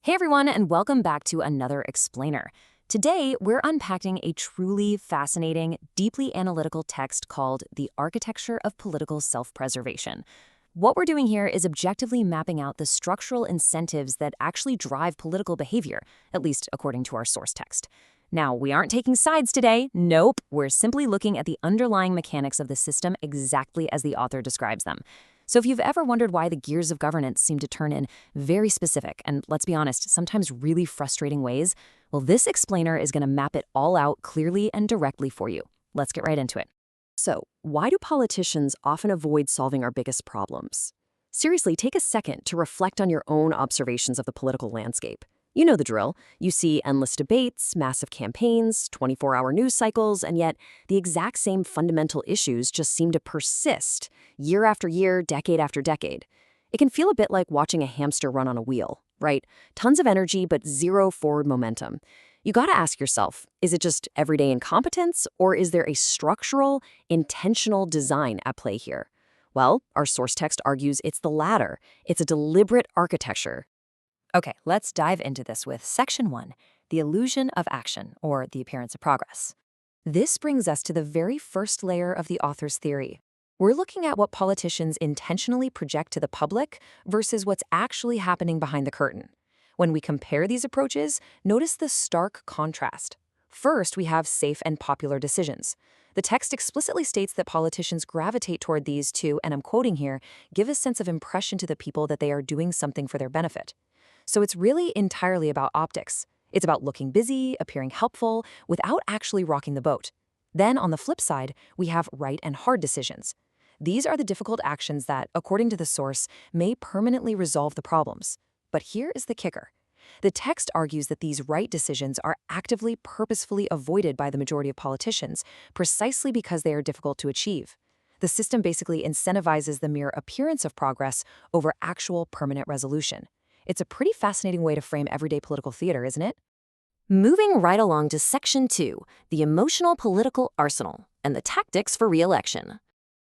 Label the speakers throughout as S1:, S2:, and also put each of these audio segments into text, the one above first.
S1: Hey everyone, and welcome back to another explainer. Today, we're unpacking a truly fascinating, deeply analytical text called The Architecture of Political Self-Preservation. What we're doing here is objectively mapping out the structural incentives that actually drive political behavior, at least according to our source text. Now, we aren't taking sides today. Nope, we're simply looking at the underlying mechanics of the system exactly as the author describes them. So if you've ever wondered why the gears of governance seem to turn in very specific and, let's be honest, sometimes really frustrating ways, well, this explainer is going to map it all out clearly and directly for you. Let's get right into it.
S2: So, why do politicians often avoid solving our biggest problems? Seriously, take a second to reflect on your own observations of the political landscape. You know the drill. You see endless debates, massive campaigns, 24-hour news cycles, and yet the exact same fundamental issues just seem to persist year after year, decade after decade. It can feel a bit like watching a hamster run on a wheel, right? Tons of energy, but zero forward momentum. You gotta ask yourself, is it just everyday incompetence, or is there a structural, intentional design at play here? Well, our source text argues it's the latter. It's a deliberate architecture.
S1: Okay, let's dive into this with Section 1, the illusion of action, or the appearance of progress. This brings us to the very first layer of the author's theory. We're looking at what politicians intentionally project to the public versus what's actually happening behind the curtain. When we compare these approaches, notice the stark contrast. First, we have safe and popular decisions. The text explicitly states that politicians gravitate toward these to, and I'm quoting here, give a sense of impression to the people that they are doing something for their benefit. So it's really entirely about optics. It's about looking busy, appearing helpful, without actually rocking the boat. Then, on the flip side, we have right and hard decisions. These are the difficult actions that, according to the source, may permanently resolve the problems. But here is the kicker. The text argues that these right decisions are actively, purposefully avoided by the majority of politicians, precisely because they are difficult to achieve. The system basically incentivizes the mere appearance of progress over actual permanent resolution. It's a pretty fascinating way to frame everyday political theater, isn't it?
S2: Moving right along to Section 2, the emotional political arsenal and the tactics for re-election.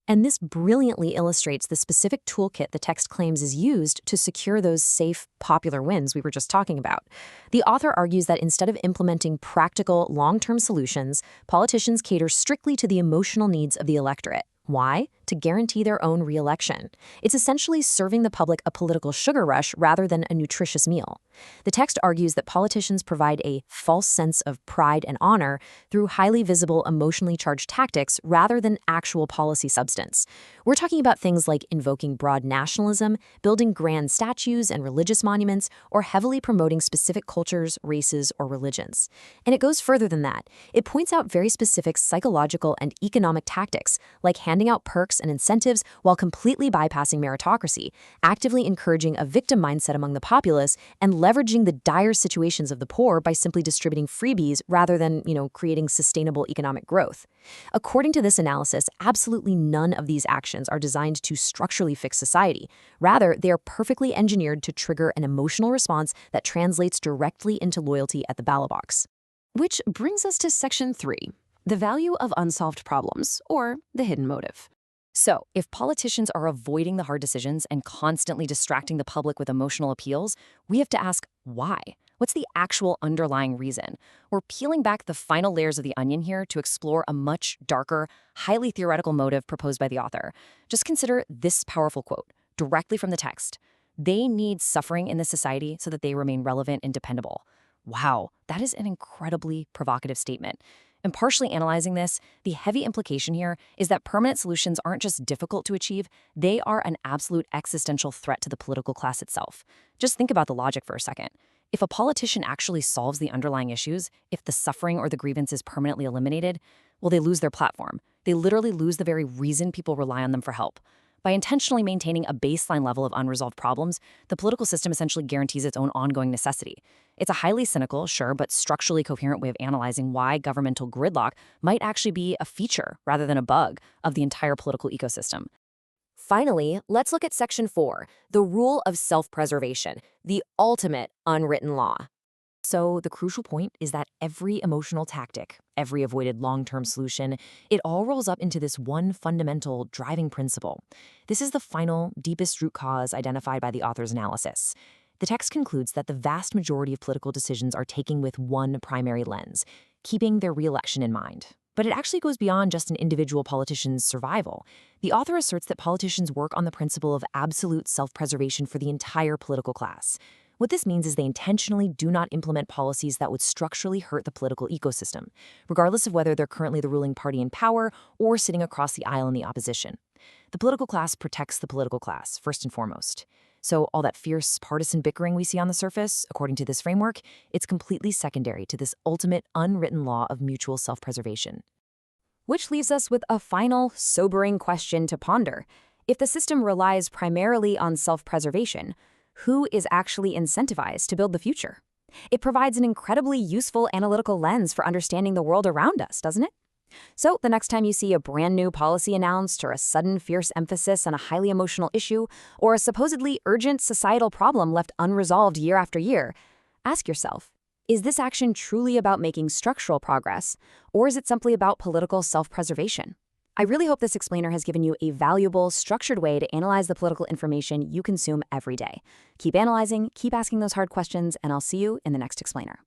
S2: And this brilliantly illustrates the specific toolkit the text claims is used to secure those safe, popular wins we were just talking about. The author argues that instead of implementing practical, long-term solutions, politicians cater strictly to the emotional needs of the electorate. Why? To guarantee their own re-election. It's essentially serving the public a political sugar rush rather than a nutritious meal. The text argues that politicians provide a false sense of pride and honor through highly visible, emotionally charged tactics rather than actual policy substance. We're talking about things like invoking broad nationalism, building grand statues and religious monuments, or heavily promoting specific cultures, races, or religions. And it goes further than that. It points out very specific psychological and economic tactics, like handing out perks and incentives while completely bypassing meritocracy, actively encouraging a victim mindset among the populace, and leveraging the dire situations of the poor by simply distributing freebies rather than, creating sustainable economic growth. According to this analysis, absolutely none of these actions are designed to structurally fix society. Rather, they are perfectly engineered to trigger an emotional response that translates directly into loyalty at the ballot box. Which brings us to Section 3, the value of unsolved problems, or the hidden motive. So, if politicians are avoiding the hard decisions and constantly distracting the public with emotional appeals, we have to ask why? What's the actual underlying reason? We're peeling back the final layers of the onion here to explore a much darker, highly theoretical motive proposed by the author. Just consider this powerful quote, directly from the text. They need suffering in this society so that they remain relevant and dependable. Wow, that is an incredibly provocative statement. Impartially analyzing this, the heavy implication here is that permanent solutions aren't just difficult to achieve, they are an absolute existential threat to the political class itself. Just think about the logic for a second. If a politician actually solves the underlying issues, if the suffering or the grievance is permanently eliminated, well, they lose their platform. They literally lose the very reason people rely on them for help. By intentionally maintaining a baseline level of unresolved problems, the political system essentially guarantees its own ongoing necessity. It's a highly cynical, sure, but structurally coherent way of analyzing why governmental gridlock might actually be a feature, rather than a bug, of the entire political ecosystem. Finally, let's look at Section 4, the rule of self-preservation, the ultimate unwritten law. So the crucial point is that every emotional tactic, every avoided long-term solution, it all rolls up into this one fundamental driving principle. This is the final, deepest root cause identified by the author's analysis. The text concludes that the vast majority of political decisions are taken with one primary lens, keeping their re-election in mind. But it actually goes beyond just an individual politician's survival. The author asserts that politicians work on the principle of absolute self-preservation for the entire political class. What this means is they intentionally do not implement policies that would structurally hurt the political ecosystem, regardless of whether they're currently the ruling party in power or sitting across the aisle in the opposition. The political class protects the political class, first and foremost. So all that fierce partisan bickering we see on the surface, according to this framework, it's completely secondary to this ultimate unwritten law of mutual self-preservation.
S1: Which leaves us with a final, sobering question to ponder. If the system relies primarily on self-preservation, who is actually incentivized to build the future? It provides an incredibly useful analytical lens for understanding the world around us, doesn't it? So the next time you see a brand new policy announced, or a sudden fierce emphasis on a highly emotional issue, or a supposedly urgent societal problem left unresolved year after year, ask yourself, is this action truly about making structural progress, or is it simply about political self-preservation? I really hope this explainer has given you a valuable, structured way to analyze the political information you consume every day. Keep analyzing, keep asking those hard questions, and I'll see you in the next explainer.